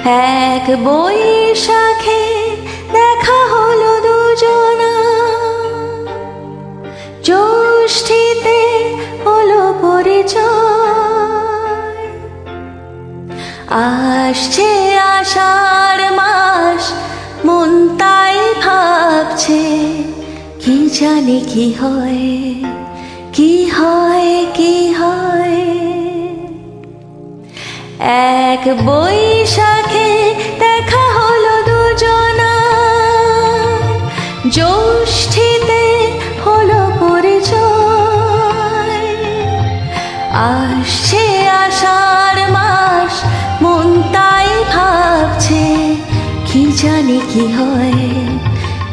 এক বৈশাখে দেখা হলো দুজনা, জ্যৈষ্ঠীতে হলো পরিচয়। আসছে আষাঢ় মাস, মন তাই ভাবছে কি জানি কি হয়, কি হয়, কি হয়। এক বৈশাখে দেখা হলো দুজনা, জ্যৈষ্ঠীতে হলো পরিচয়। আসছে আষাঢ় মাস, মন তাই ভাবছে কি জানি কি হয়,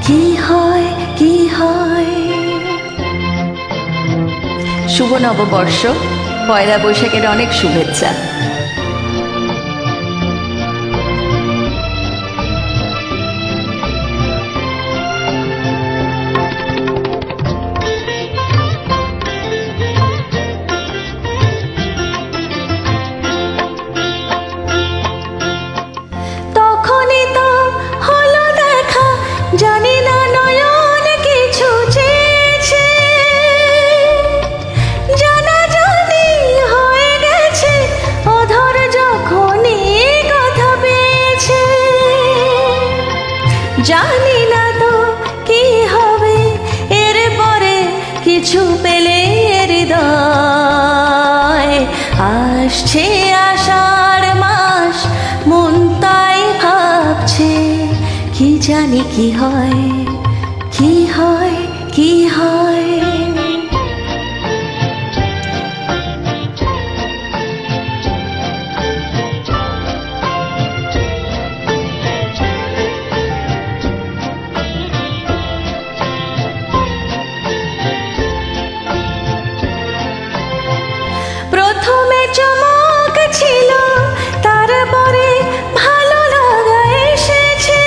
কি হয়, কি হয়। শুভ নববর্ষ, পয়লা বৈশাখের অনেক শুভেচ্ছা। তখনই তো হলো দেখা, জানি না নয়ন কিছু চেয়েছে, জানাজানি হয়ে গেছে অধর যখনই কথা পেয়েছে। জানি না তো কি হবে এরপরে, কিছু পেলে হৃদয়। আসছে আষাঢ় মাস, মন তাই ভাবছে কি জানি কি হয়, কি হয়, কি হয়। প্রথমে চমক ছিল, তারপরে ভালো লাগা এসেছে।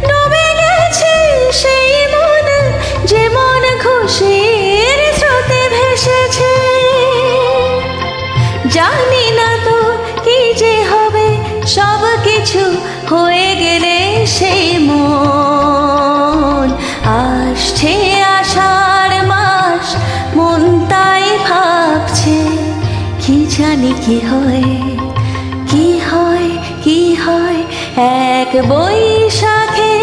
ডুবে গেছে সেই মন, যে মন খুশির স্রোতে ভেসেছে। জানি না তো কি যে হবে, সব কিছু হয়ে গেলে সেই মন। আসছে আষাঢ় মাস, মন তাই ভাবছে কি জানি কি হয়, কি হয়, কি হয়। এক বৈশাখে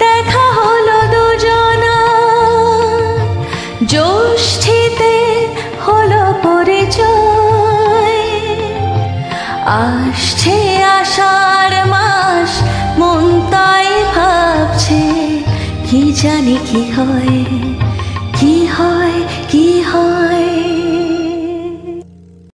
দেখা হলো দুজনা, জ্যৈষ্ঠীতে হলো পরিচয়। আসছে আষাঢ় মাস, মন তাই ভাবছে কি জানি কি হয়, কি হয়, কি হয়।